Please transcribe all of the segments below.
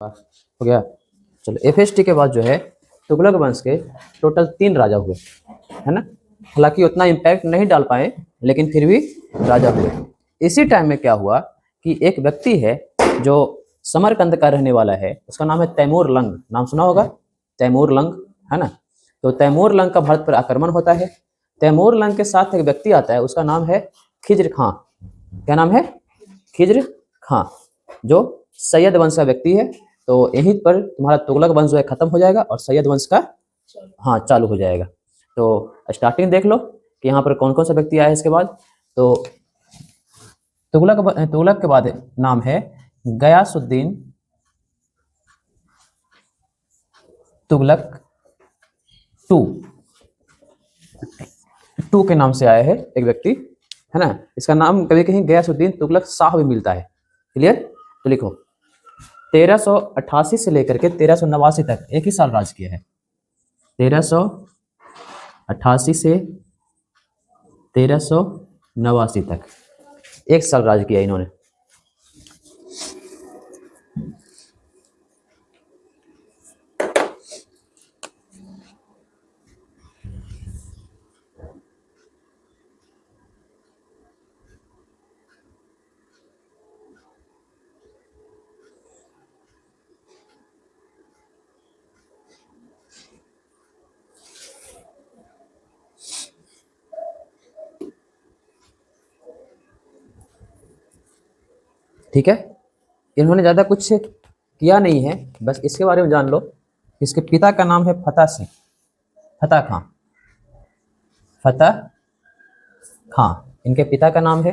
हो गया। चलो एफएसटी के बाद जो है तुगलक वंश के टोटल 3 राजा हुए, है ना। हालांकि उतना इम्पैक्ट नहीं डाल पाए, लेकिन फिर भी राजा हुए। इसी टाइम में क्या हुआ कि एक व्यक्ति है जो समरकंद का रहने वाला है, उसका नाम है तैमूर लंग। नाम सुना होगा, तैमूर लंग, है ना। तो तैमूर लंग का भारत पर आक्रमण होता है। तैमूर लंग के साथ एक व्यक्ति आता है, उसका नाम है खिज्र खां। क्या नाम है? खिज्र खां, जो सैयद वंश का व्यक्ति है। तो यहीं पर तुम्हारा तुगलक वंश जो है खत्म हो जाएगा और सैयद वंश का हाँ चालू हो जाएगा। तो स्टार्टिंग देख लो कि यहाँ पर कौन कौन सा व्यक्ति आया है इसके बाद। तो तुगलक के बाद नाम है गयासुद्दीन तुगलक टू के नाम से आया है एक व्यक्ति, है ना। इसका नाम कभी कहीं गयासुद्दीन तुगलक शाह भी मिलता है। क्लियर? तो लिखो 1388 से लेकर के 1389 तक एक ही साल राज किया है। 1388 से 1389 तक एक साल राज किया इन्होंने। ठीक है, इन्होंने ज़्यादा कुछ किया नहीं है, बस इसके बारे में जान लो। इसके पिता का नाम है फतेह सिंह, फतेह खां, फतेह खां इनके पिता का नाम है।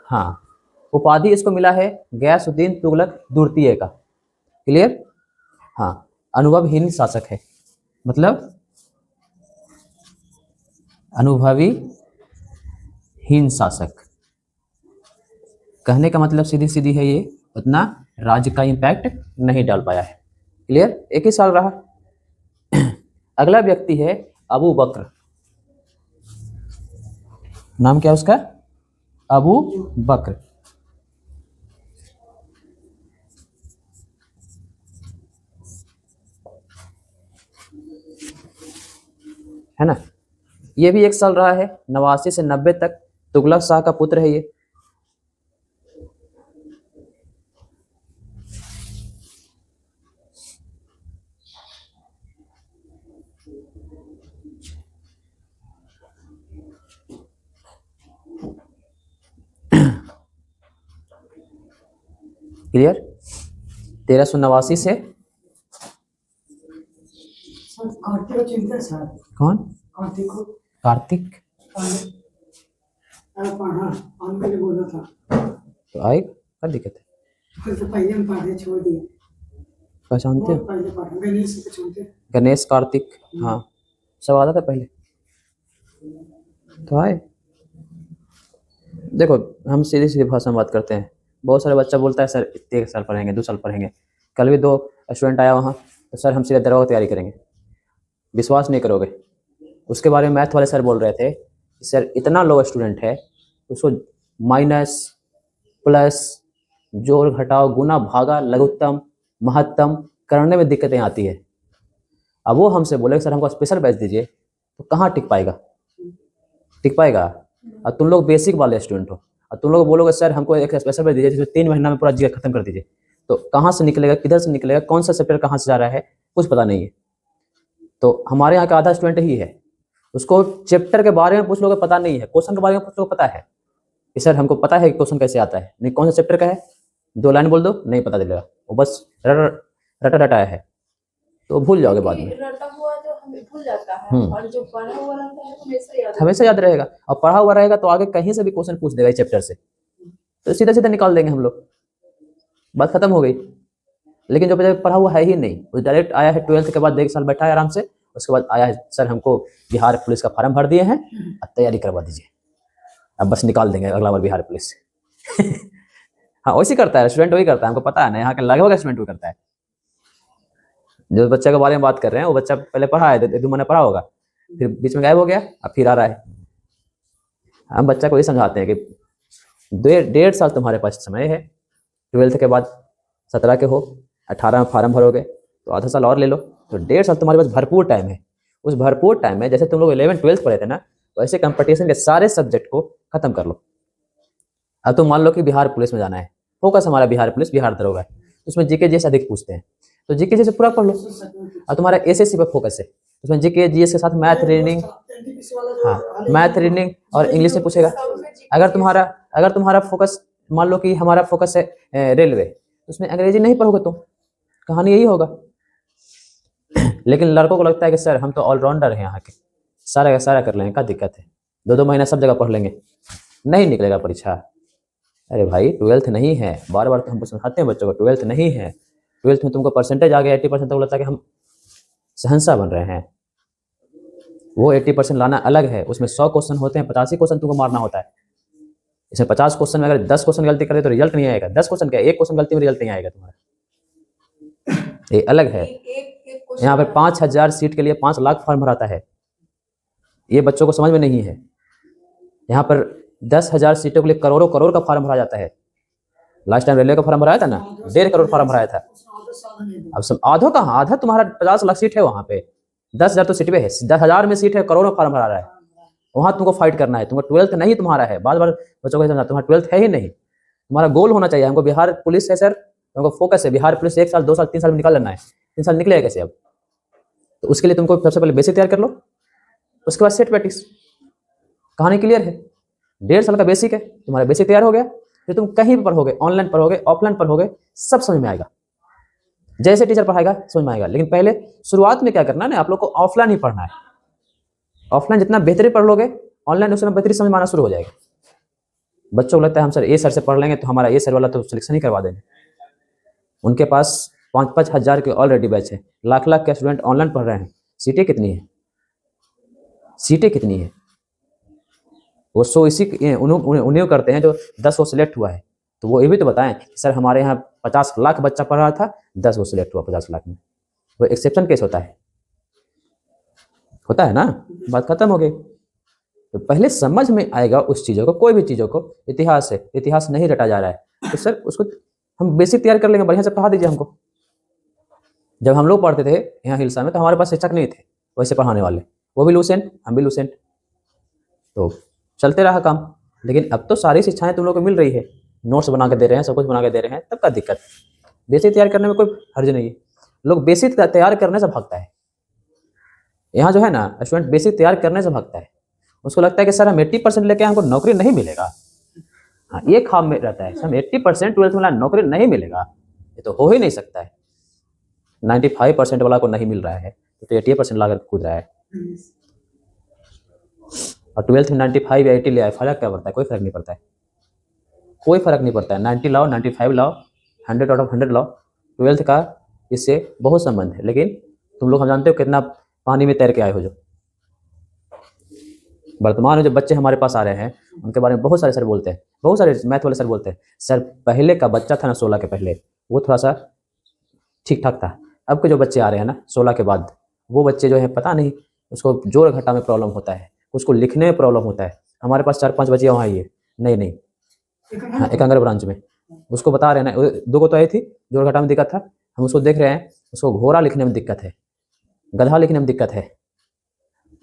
हाँ, उपाधि इसको मिला है गयासुद्दीन तुगलक द्वितीय का। क्लियर? हाँ, अनुभवहीन शासक है, मतलब अनुभवी हीन शासक। कहने का मतलब सीधी सीधी है, ये उतना राज्य का इम्पैक्ट नहीं डाल पाया है। क्लियर? एक ही साल रहा। अगला व्यक्ति है अबू बकर। नाम क्या है उसका? अबू बकर, है ना। ये भी एक साल रहा है, 89 से 90 तक। तुगलक शाह का पुत्र है ये। क्लियर? 1389 से कौन? कार्तिक तो आए, क्या दिक्कत है? पहचानते हो? गणेश, कार्तिक, हाँ सब आता था पहले तो आए। देखो, हम सीधी सीधी भाषा में बात करते हैं। बहुत सारे बच्चा बोलता है सर 1 साल पढ़ेंगे, 2 साल पढ़ेंगे। कल भी 2 स्टूडेंट आया वहाँ, तो सर हम सीधे दरोगा की तैयारी करेंगे। विश्वास नहीं करोगे, उसके बारे में मैथ वाले सर बोल रहे थे कि सर इतना लो स्टूडेंट है, उसको माइनस प्लस जोड़ घटाव गुना भागा लघुत्तम महत्तम करने में दिक्कतें आती है। अब वो हमसे बोले सर हमको स्पेशल बैच दीजिए, तो कहाँ टिक पाएगा? टिक पाएगा? और तुम लोग बेसिक वाले स्टूडेंट हो, और तुम लोग बोलोगे सर हमको एक स्पेशल बैच दीजिए जिसमें 3 महीना में पूरा जीके खत्म कर दीजिए, तो कहाँ से निकलेगा, किधर से निकलेगा, कौन सा चैप्टर कहाँ से जा रहा है, कुछ पता नहीं है। तो हमारे यहाँ का आधा स्टूडेंट ही है, उसको चैप्टर के बारे में पूछ लोगे पता नहीं है, क्वेश्चन के बारे में पूछ लोगे पता है कि सर हमको पता है कि क्वेश्चन कैसे आता है, नहीं कौन सा चैप्टर का है, 2 लाइन बोल दो नहीं पता चलेगा, वो बस रटा रटाया है, तो भूल जाओगे बाद में। रटा हुआ जो हमें भूल जाता है, और जो पढ़ा हुआ रहता है हमेशा याद रहेगा। और पढ़ा हुआ रहेगा तो आगे कहीं से भी क्वेश्चन पूछ देगा इस चैप्टर से, तो सीधा सीधा निकाल देंगे हम लोग, बात खत्म हो गई। लेकिन जो पढ़ा हुआ है ही नहीं, वो डायरेक्ट आया है 12th के बाद 1 साल बैठा है आराम से, उसके बाद आया है सर हमको बिहार पुलिस का फॉर्म भर दिए हैं, अब तैयारी करवा दीजिए, अब बस निकाल देंगे अगला बार बिहार पुलिस से। हाँ वैसे करता है स्टूडेंट, वही करता है, हमको पता है ना, यहाँ का लगभग स्टूडेंट वही करता है। जो बच्चे के बारे में बात कर रहे हैं, वो बच्चा पहले पढ़ा है, 1-2 महीने पढ़ा होगा, फिर बीच में गायब हो गया, अब फिर आ रहा है। हम बच्चा को ये समझाते हैं कि 1.5 साल तुम्हारे पास समय है, 12th के बाद 17 के हो, 18 में फार्म भरोगे तो आधा साल और ले लो, तो 1.5 साल तुम्हारे पास भरपूर टाइम है। उस भरपूर टाइम में जैसे तुम लोग 11th-12th पढ़े थे ना, वैसे कंपटीशन के सारे सब्जेक्ट को खत्म कर लो। अब तुम मान लो कि बिहार पुलिस में जाना है, फोकस हमारा बिहार पुलिस, बिहार दरोगा है, उसमें जीके जीएस अधिक पूछते हैं, तो जीके जीएस पूरा पढ़ लो। और तुम्हारा एसएससी पे फोकस है, उसमें जीके जीएस के साथ मैथ रीडिंग, हाँ मैथ रीडिंग और इंग्लिश से पूछेगा। अगर तुम्हारा फोकस, मान लो कि हमारा फोकस है रेलवे, उसमें अंग्रेजी नहीं पढ़ोगे तुम, कहानी यही होगा। लेकिन लड़कों को लगता है कि सर हम तो ऑलराउंडर हैं यहाँ के, सारा का सारा कर लेंगे, क्या दिक्कत है, 2-2 महीना सब जगह पढ़ लेंगे, नहीं निकलेगा परीक्षा। अरे भाई 12th नहीं है, बार बार तो हम समझाते हैं बच्चों को 12th नहीं है। 12th में तुमको परसेंटेज आ गया 80%, तो लगता है कि हम शहंशाह बन रहे हैं। वो 80% लाना अलग है, उसमें 100 क्वेश्चन होते हैं, 85 क्वेश्चन तुमको मारना होता है। इसमें 50 क्वेश्चन में अगर 10 क्वेश्चन गलती करे तो रिजल्ट नहीं आएगा। 10 क्वेश्चन क्या, 1 क्वेश्चन गलती में रिजल्ट नहीं आएगा तुम्हारा, ये अलग है। यहाँ पर 5000 सीट के लिए 5 लाख फॉर्म भराता है, ये बच्चों को समझ में नहीं है। यहाँ पर 10,000 सीटों के लिए करोड़ों करोड़ का फॉर्म भरा जाता है। लास्ट टाइम रेलवे का फॉर्म भराया था ना, 1.5 करोड़ फॉर्म भराया था। अब सब आधो कहाँ, आधा तुम्हारा 50 लाख सीट है वहाँ पे, 10,000 तो सीट पे है, 10,000 में सीट है, करोड़ों फॉर्म भरा रहा है, वहाँ तुमको फाइट करना है। तुमको 12th नहीं तुम्हारा है, बार बार बच्चों को समझा, तुम्हारा 12th है ही नहीं। तुम्हारा गोल होना चाहिए, हमको बिहार पुलिस है सर, हमको फोकस है बिहार पुलिस, 1 साल 2 साल 3 साल में निकाल लेना है। 3 साल निकलेगा कैसे अब, तो उसके लिए तुमको सबसे पहले बेसिक तैयार कर लो, उसके बाद सेट प्रैक्टिस, कहानी क्लियर है। 1.5 साल का बेसिक है, तुम्हारा बेसिक तैयार हो गया, फिर तुम कहीं भी पढ़ोगे, ऑनलाइन पढ़ोगे, ऑफलाइन पढ़ोगे, सब समझ में आएगा, जैसे टीचर पढ़ाएगा समझ में आएगा। लेकिन पहले शुरुआत में क्या करना है ना, आप लोग को ऑफलाइन ही पढ़ना है। ऑफलाइन जितना बेहतरीन पढ़ लोगे, ऑनलाइन उसमें बेहतरीन समझ में आना शुरू हो जाएगा। बच्चों को लगता है हम सर ए सर से पढ़ लेंगे तो हमारा ए सर वाला तो सिलेक्शन ही करवा देंगे। उनके पास 5-5 हज़ार के ऑलरेडी बैच है, लाख के स्टूडेंट ऑनलाइन पढ़ रहे हैं, सीटें कितनी है, सीटें कितनी है, वो 100 इसी उन्हें करते हैं जो 10 को सिलेक्ट हुआ है। तो वो ये भी तो बताएं सर हमारे यहाँ 50 लाख बच्चा पढ़ रहा था, 10 को सिलेक्ट हुआ 50 लाख में, वो एक्सेप्शन केस होता है ना, बात खत्म हो गई। तो पहले समझ में आएगा उस चीज़ों को, कोई भी चीज़ों को। इतिहास है, इतिहास नहीं रटा जा रहा है, तो सर उसको हम बेसिक तैयार कर लेंगे, बढ़िया से पढ़ा दीजिए हमको। जब हम लोग पढ़ते थे यहाँ हिलसा में, तो हमारे पास शिक्षक नहीं थे वैसे पढ़ाने वाले, वो भी लूसेंट, हम भी लूसेंट, तो चलते रहा काम। लेकिन अब तो सारी शिक्षाएं तुम लोग को मिल रही है, नोट्स बना के दे रहे हैं, सब कुछ बना के दे रहे हैं, तब का दिक्कत। बेसिक तैयार करने में कोई हर्ज नहीं है। लोग बेसिक तैयार करने से भागता है, यहाँ जो है ना स्टूडेंट बेसिक तैयार करने से भागता है। उसको लगता है कि सर हम 80% लेके हमको नौकरी नहीं मिलेगा, हाँ ये ख्वाब में रहता है, हम 80% 12th में नौकरी नहीं मिलेगा, ये तो हो ही नहीं सकता है। 95% वाला को नहीं मिल रहा है तो 80% ला कर कूद रहा है, और 12th में 95 या 80 ले आए, फर्क क्या पड़ता है, कोई फर्क नहीं पड़ता है, कोई फर्क नहीं पड़ता है। 90 लाओ, 95 लाओ, 100 आउट ऑफ 100 लाओ, 12th का इससे बहुत संबंध है। लेकिन तुम लोग हम जानते हो कितना पानी में तैर के आए हो। जो वर्तमान में जो बच्चे हमारे पास आ रहे हैं उनके बारे में बहुत सारे सर बोलते हैं, बहुत सारे मैथ वाले सर बोलते हैं सर पहले का बच्चा था ना 16 के पहले, वो थोड़ा सा ठीक ठाक था, अब के जो बच्चे आ रहे हैं ना 16 के बाद, वो बच्चे जो है पता नहीं उसको जोड़ घटा में प्रॉब्लम होता है, उसको लिखने में प्रॉब्लम होता है। हमारे पास 4-5 बच्चे वहाँ आई है, नहीं हाँ एकंगर ब्रांच में, उसको बता रहे हैं ना, 2 को तो आई थी जोड़ घटा में दिक्कत था, हम उसको देख रहे हैं, उसको घोड़ा लिखने में दिक्कत है, गधा लिखने में दिक्कत है,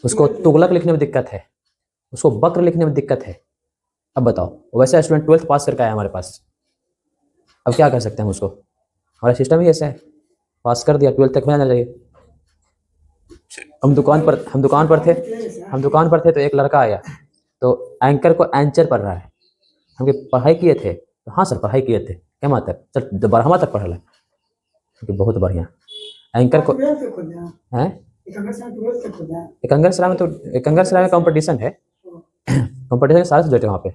उसको तुगलक लिखने में दिक्कत है, उसको वक्र लिखने में दिक्कत है। अब बताओ वैसा स्टूडेंट 12th पास करके आया हमारे पास, अब क्या कर सकते हैं हम उसको, हमारा सिस्टम ही ऐसा है, पास कर दिया 12th तक में जाना चाहिए। हम दुकान पर थे तो एक लड़का आया, तो एंकर को एंचर पढ़ रहा है, हम पढ़ाई किए थे, तो हाँ सर पढ़ाई किए थे, क्या माँ तक, चल 12वां तक पढ़ ला, क्योंकि बहुत बढ़िया एंकर को है। एकंगर सराय में कंपटीशन है, कंपटीशन के सारे सब्जेक्ट है वहाँ पे।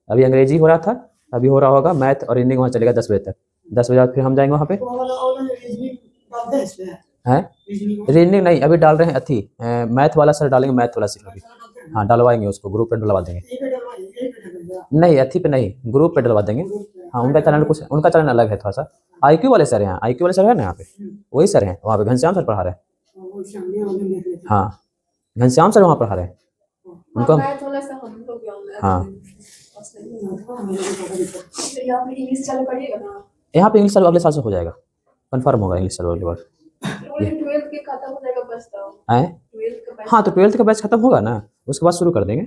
अभी अंग्रेजी हो रहा था, अभी हो रहा होगा मैथ और रीजनिंग, वहाँ चलेगा 10 बजे तक, 10 बजे बाद फिर हम जाएंगे वहाँ पे। है रीजनिंग नहीं अभी डाल रहे हैं, अथी मैथ वाला सर डालेंगे, मैथ वाला सिर्फ अभी, हाँ डलवाएंगे उसको, ग्रुप पे डलवा देंगे, नहीं अथी पे नहीं, ग्रुप पे डलवा देंगे। हाँ उनका चैनल अलग है थोड़ा सा, IQ वाले सर हैं, IQ वाले सर है ना यहाँ पे, वही सर हैं वहाँ पे, घनश्याम सर पढ़ा रहे हैं, हाँ घनश्याम सर वहाँ पढ़ा रहे हैं उनको, हाँ यहाँ पे इंग्लिश चालू अगले साल से हो जाएगा, कन्फर्म होगा इंग्लिश सर्वर के बाद। बोले 12th के खत्म हो जाएगा बचता हो आए 12th का बैच। हाँ, तो 12th का बैच खत्म होगा ना, उसके बाद शुरू कर देंगे।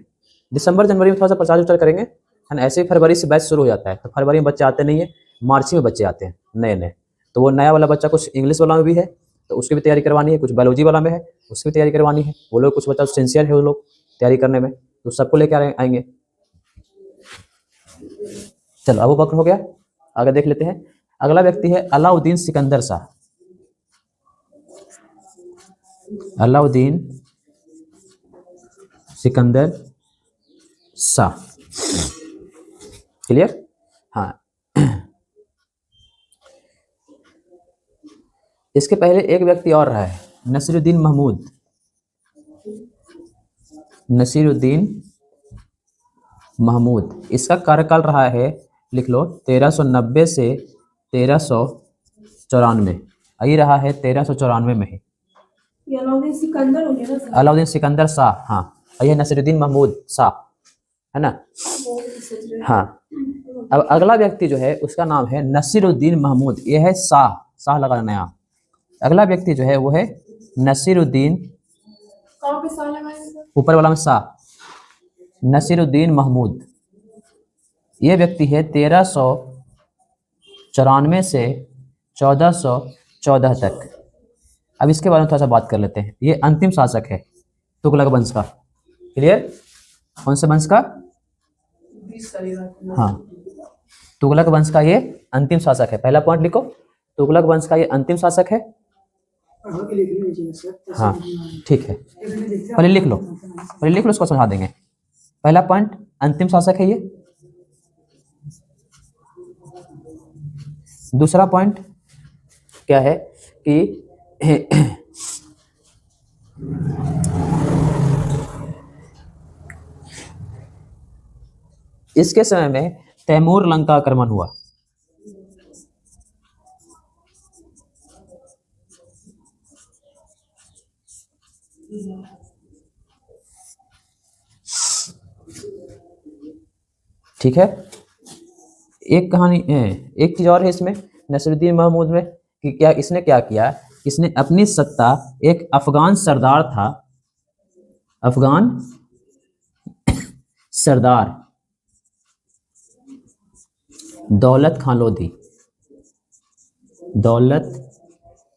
दिसंबर जनवरी में थोड़ा सा प्रचार उचार करेंगे, है ना। ऐसे ही फरवरी से बैच शुरू हो जाता है, तो फरवरी में बच्चे आते नहीं है, मार्च में बच्चे आते हैं नए नए। तो वो नया वाला बच्चा कुछ इंग्लिश वाला में भी है, तो उसकी भी तैयारी करवानी है, कुछ बायोलॉजी वाला में है, उसकी भी तैयारी करवानी है। वो लोग कुछ बच्चा सिंसियर है वो लोग तैयारी करने में, तो सबको लेकर आएंगे। चलो, अबू बकर हो गया, आगे देख लेते हैं। अगला व्यक्ति है अलाउद्दीन सिकंदर शाह। अलाउद्दीन सिकंदर शाह, क्लियर। हाँ, इसके पहले एक व्यक्ति और रहा है, नसीरुद्दीन महमूद। नसीरुद्दीन महमूद, इसका कार्यकाल रहा है, लिख लो, 1390 से 1394। यही रहा है 1394 में ही। ये अलाउद्दीन सिकंदर हो गया ना सर? अलाउद्दीन सिकंदर शाह, हाँ। और यह नसीरुद्दीन महमूद शाह, है ना। हाँ, अब अगला व्यक्ति जो है उसका नाम है नसीरुद्दीन महमूद। यह है शाह, शाह लगा नया। अगला व्यक्ति जो है वो है नसीरुद्दीन, कहाँ पे साल लगाएंगे सर? ऊपर वाला में शाह, नसीरुद्दीन महमूद। ये व्यक्ति है 1394 से 1414 तक। अब इसके बारे में थोड़ा सा बात कर लेते हैं। ये अंतिम शासक है तुगलक वंश का, क्लियर। कौन से वंश का? हाँ, तुगलक वंश का ये अंतिम शासक है। पहला पॉइंट लिखो, तुगलक वंश का ये अंतिम शासक है। हाँ, ठीक है, पहले लिख लो, पहले लिख लो, उसको समझा देंगे। पहला पॉइंट, अंतिम शासक है ये। दूसरा पॉइंट क्या है कि इसके समय में तैमूर लंका आक्रमण हुआ। ठीक है, एक कहानी, एक चीज और है इसमें नसीरुद्दीन महमूद में कि क्या इसने क्या किया, इसने अपनी सत्ता एक अफगान सरदार था, अफगान सरदार दौलत खां लोधी, दौलत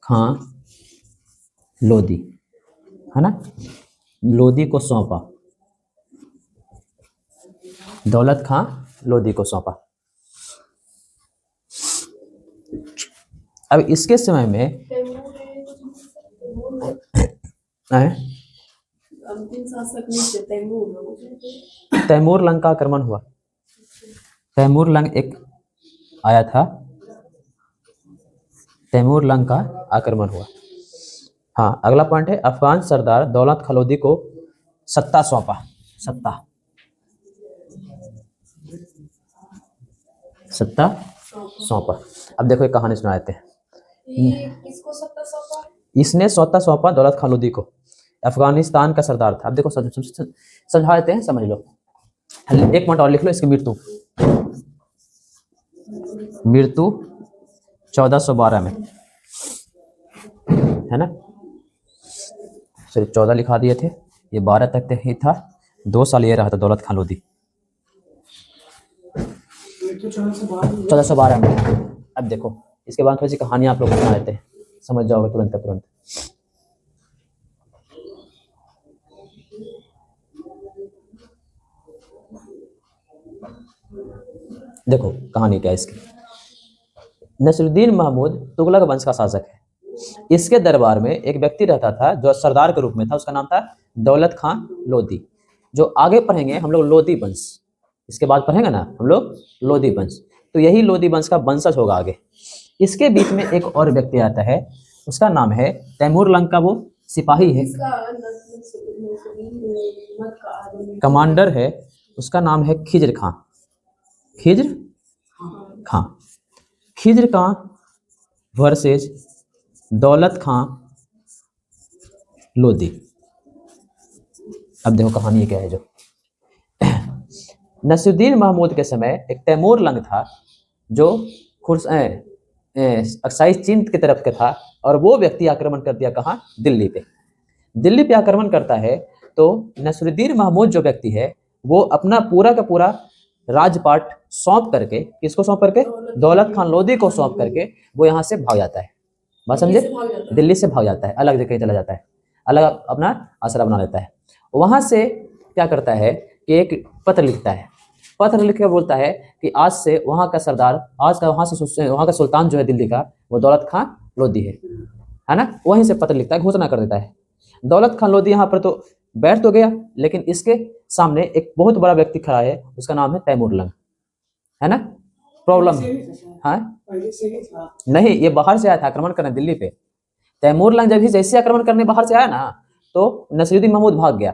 खां लोधी, है ना, लोधी को सौंपा, दौलत खां लोधी को सौंपा। अब इसके समय में अंतिम शासक नहीं थे, तैमूर। तैमूर लंका आक्रमण हुआ। तैमूर लंग एक आया था, तैमूर लंका आक्रमण हुआ। हाँ, अगला पॉइंट है अफगान सरदार दौलत खां लोधी को सत्ता सौंपा, सत्ता सौंपा। अब देखो एक कहानी सुना देते हैं। ये किसको सत्ता सौंपा? इसने सत्ता सौंपा दौलत खां लोधी को, अफगानिस्तान का सरदार था। अब देखो समझा देते हैं, समझ लो। एक पॉइंट और लिख लो, इसकी मृत्यु 1412 में, है ना। सिर्फ 14 लिखा दिए थे, ये 12 तक ही था। 2 साल ये रहा था दौलत खां लोधी, 1412 में। अब देखो इसके बाद थोड़ी सी कहानियां आप लोग सुना देते हैं, समझ जाओगे तुरंत तुरंत। देखो कहानी क्या है इसकी। नसीरुद्दीन महमूद तुगलक वंश का शासक है। इसके दरबार में एक व्यक्ति रहता था जो सरदार के रूप में था, उसका नाम था दौलत खां लोधी। जो आगे पढ़ेंगे हम लोग लोधी वंश, इसके बाद पढ़ेंगे ना हम लोग लोधी वंश, तो यही लोधी वंश का वंशज होगा आगे। इसके बीच में एक और व्यक्ति आता है, उसका नाम है तैमूर लंका, वो सिपाही है, कमांडर है, उसका नाम है खिज्र खां। खिज्र खां, खिज्र खां वर्सेस दौलत खां लोधी। अब देखो कहानी क्या है। जो नसीरुद्दीन महमूद के समय एक तैमूर लंग था जो अक्साई चीन की तरफ का था, और वो व्यक्ति आक्रमण कर दिया कहाँ, दिल्ली पे। दिल्ली पे आक्रमण करता है तो नसरुद्दीन महमूद जो व्यक्ति है वो अपना पूरा का पूरा राजपाट सौंप करके, किसको सौंप करके, दौलत खान लोधी को सौंप करके वो यहाँ से भाग जाता है। बात समझे, दिल्ली से भाग जाता है, अलग जगह चला जाता है, अलग अपना आसरा बना लेता है। वहाँ से क्या करता है कि एक पत्र लिखता है, पत्र लिख कर बोलता है कि आज से वहाँ का सरदार, आज का वहाँ का सुल्तान जो है दिल्ली का, वो दौलत खान लोधी है ना। वहीं से पत्र लिखता है, घोषणा कर देता है। दौलत खान लोधी यहाँ पर तो बैठ तो गया, लेकिन इसके सामने एक बहुत बड़ा व्यक्ति खड़ा है, उसका नाम है तैमूर लंग, है ना। प्रॉब्लम है, हाँ नहीं, ये बाहर से आया था आक्रमण करने दिल्ली पे। तैमूर लंग जब ही जैसे आक्रमण करने बाहर से आया ना, तो नसरुद्दीन महमूद भाग गया।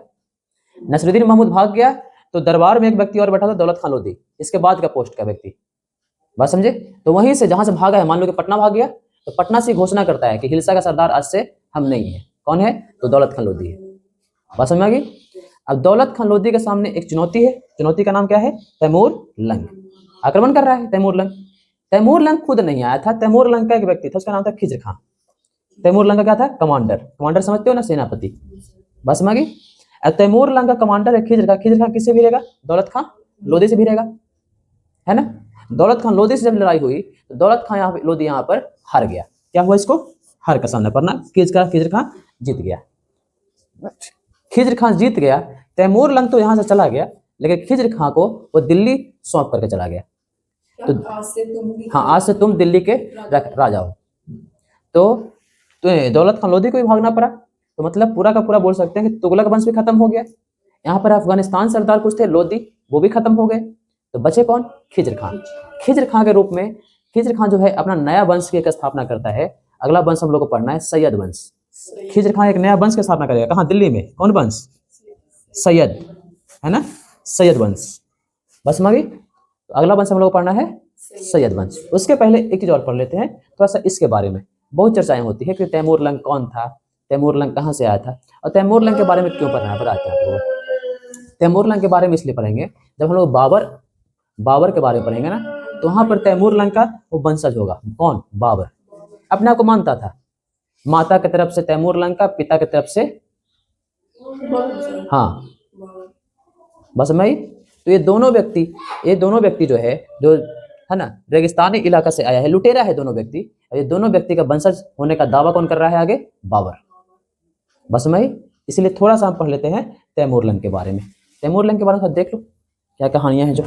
नसरुद्दीन महमूद भाग गया तो दरबार में एक व्यक्ति और बैठा था, दौलत खान लोधी, इसके बाद का पोस्ट का व्यक्ति। बात समझे। तो वहीं से जहां से भागा है, मान लो कि पटना भाग गया, तो पटना से घोषणा करता है कि हिलसा का सरदार आज से हम नहीं है। कौन है, तो दौलत खान लोधी है। बात समझ में आ गई। अब दौलत खान लोधी के सामने एक चुनौती है, चुनौती का नाम क्या है, तैमूर लंग। आक्रमण कर रहा है तैमूर लंग। तैमूर लंग खुद नहीं आया था, तैमूर लंग का एक व्यक्ति था, उसका नाम था खिज्र खां। तैमूर लंग का क्या था, कमांडर। कमांडर समझते हो ना, सेनापति। बस में आ गई। अब तैमूर लंग का कमांडर है खिज्र खां। खिज्र खां किससे भिड़ेगा, दौलत खान लोधी से भिड़ेगा, है ना। दौलत खान लोधी से जब लड़ाई हुई तो दौलत खान लोधी यहाँ पर हार गया। क्या हुआ, इसको हार का सामना करना, खिज्र खां जीत गया। खिज्र खां जीत गया। तैमूर लंग तो यहाँ से चला गया, लेकिन खिज्र खां को वो दिल्ली सौंप करके चला गया। तो हाँ, आज से तुम दिल्ली के राजा हो। तो दौलत खान लोधी को भी भागना पड़ा। तो मतलब पूरा का पूरा बोल सकते हैं कि तुगलक वंश भी खत्म हो गया। यहाँ पर अफगानिस्तान सरदार कुछ थे लोधी, वो भी खत्म हो गए। तो बचे कौन, खिज्र खां। खिज्र खां के रूप में खिज्र खां जो है अपना नया वंश की एक स्थापना करता है। अगला वंश हम लोग को पढ़ना है सैयद वंश। खिज्र खां एक नया वंश की स्थापना करेगा, कहाँ, दिल्ली में। कौन वंश, सैयद, है ना, सैयद वंश। बस मगी। तो अगला वंश हम लोग को पढ़ना है सैयद वंश। उसके पहले एक चीज और पढ़ लेते हैं थोड़ा सा, इसके बारे में बहुत चर्चाएं होती है कि तैमूर लंग कौन था, तैमूर लंग कहाँ से आया था, और तैमूर लंग के बारे में क्यों पढ़ना है, बताते हैं आपको। तैमूर लंग के बारे में इसलिए पढ़ेंगे, जब हम लोग बाबर के बारे में पढ़ेंगे ना, तो वहां पर तैमूर लंग का वो वंशज होगा। कौन, बाबर। अपने आप को मानता था, माता की तरफ से तैमूर लंग का, पिता की तरफ से हाँ बस मैं। तो ये दोनों व्यक्ति जो है, जो है ना, रेगिस्तानी इलाका से आया है, लुटेरा है दोनों व्यक्ति। ये दोनों व्यक्ति का वंशज होने का दावा कौन कर रहा है आगे, बाबर। बस मैं, इसलिए थोड़ा सा हम पढ़ लेते हैं तैमूर लंग के बारे में। तैमूर लंग के बारे में देख लो क्या कहानियां हैं जो।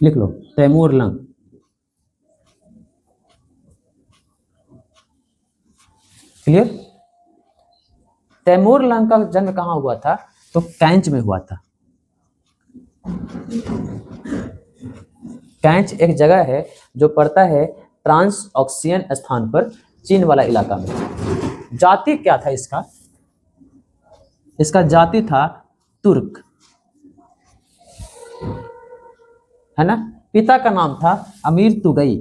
लिख लो Timur Lang. Clear. Timur Lang का जन्म कहाँ हुआ था, तो कैंच में हुआ था। कैंच एक जगह है जो पड़ता है ट्रांस ऑक्सियन स्थान पर, चीन वाला इलाका में। जाति क्या था इसका, इसका जाति था तुर्क, है ना। पिता का नाम था अमीर तुगई।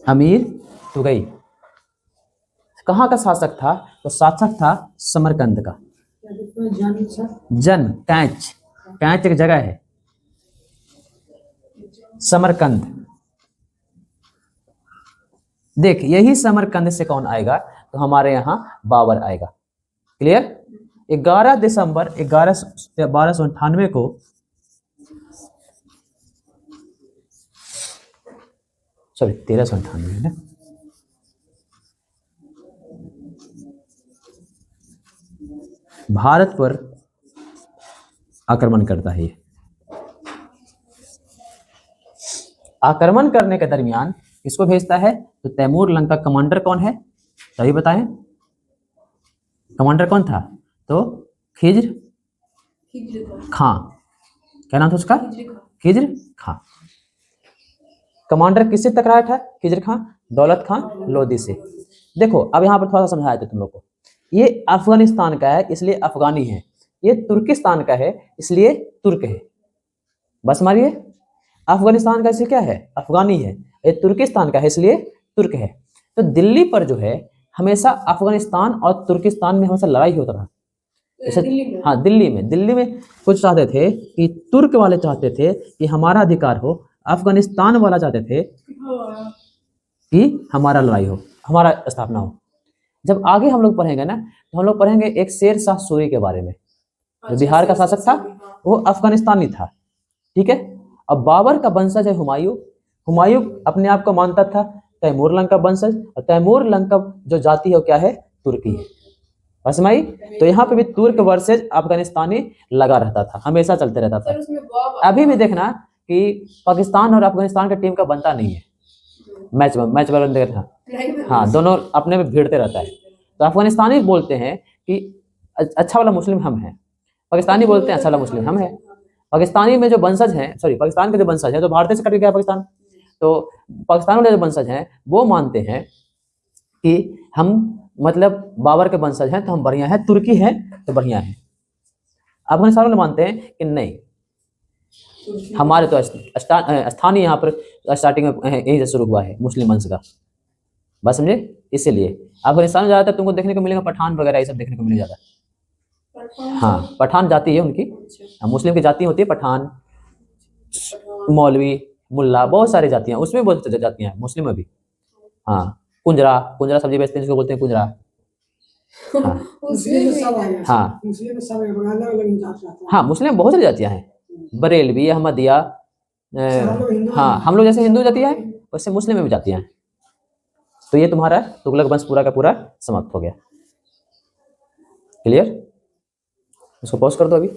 अमीर तुगई कहाँ का शासक था, तो शासक था समरकंद का। जन्म कैंच, कैंच एक जगह है, समरकंद। देख, यही समरकंद से कौन आएगा, तो हमारे यहाँ बाबर आएगा। क्लियर। 11 दिसंबर 1298 को सॉरी 1398 है ना, भारत पर आक्रमण करता है। आक्रमण करने के दरमियान किसको भेजता है, तो तैमूर लंग का कमांडर कौन है, सही बताएं। कमांडर कौन था, तो खिज्र खां। क्या नाम था उसका, खिज्र खां। कमांडर किससे टकराया था, खिज्र खां, दौलत खान लोधी से। देखो अब यहाँ पर थोड़ा सा समझाया था तुम लोग को, ये अफगानिस्तान का है इसलिए अफगानी है, ये तुर्किस्तान का है इसलिए तुर्क है। बस मारिए। अफगानिस्तान का इसलिए क्या है, अफगानी है। ये तुर्किस्तान का है इसलिए तुर्क है। तो दिल्ली पर जो है हमेशा अफगानिस्तान और तुर्किस्तान में हमेशा लड़ाई होता रहा। जैसे दिल्ली में। हाँ, दिल्ली में कुछ चाहते थे कि तुर्क वाले चाहते थे कि हमारा अधिकार हो, अफगानिस्तान वाला चाहते थे हाँ। कि हमारा लड़ाई हो, हमारा स्थापना हो। जब आगे हम लोग पढ़ेंगे ना तो हम लोग पढ़ेंगे एक शेर शाह सूरी के बारे में, जो बिहार का शासक था वो अफगानिस्तानी था, ठीक है। अब बाबर का वंशज है हुमायूं। हुमायूं अपने आप को मानता था तैमूर लंग का वंशज, और तैमूर लंग का जो जाति है वो क्या है, तुर्की है। बस माई, तो यहाँ पे भी तुर्क वर्सेज अफगानिस्तानी लगा रहता था, हमेशा चलते रहता था। सर उसमें बॉब अभी भी देखना कि पाकिस्तान और अफगानिस्तान की टीम का बनता नहीं है, मैच वाला देखना, हाँ दोनों अपने में भिड़ते रहता है। तो अफगानिस्तानी बोलते हैं कि अच्छा वाला मुस्लिम हम हैं, पाकिस्तानी बोलते हैं अच्छा वाला मुस्लिम हम हैं। पाकिस्तानी में जो वंशज हैं, सॉरी पाकिस्तान के जो वंशज हैं, तो भारत से कट गया पाकिस्तान, तो पाकिस्तान वाले जो वंशज हैं वो मानते हैं कि हम मतलब बाबर के वंशज हैं तो हम बढ़िया हैं, तुर्की हैं तो बढ़िया हैं। अफगानिस्तान वाले मानते हैं कि नहीं, हमारे तो स्थानीय यहाँ पर स्टार्टिंग में यहीं से शुरू हुआ है मुस्लिम वंश का। बस समझे, इसीलिए अफगानिस्तान में ज़्यादातर तुमको देखने को मिलेगा पठान वगैरह ये सब देखने को मिलेगा ज़्यादा। हाँ, पठान जाति है उनकी, मुस्लिम की जाति होती है पठान, मौलवी, मुल्ला, बहुत सारी जातियाँ उसमें, बहुत जातियाँ हैं मुस्लिम में भी। हाँ, कुंजरा सब्जी बेचते हैं जिसको बोलते हैं कुंजरा। हाँ हाँ हाँ, मुस्लिम में बहुत सारी जातियाँ हैं, बरेलवी, अहमदिया, हाँ हम लोग जैसे हिंदू जातियाँ हैं वैसे मुस्लिम में भी जातियाँ हैं। तो ये तुम्हारा तुगलक वंश पूरा का पूरा समाप्त हो गया। क्लियर, इसको पॉज कर दो अभी।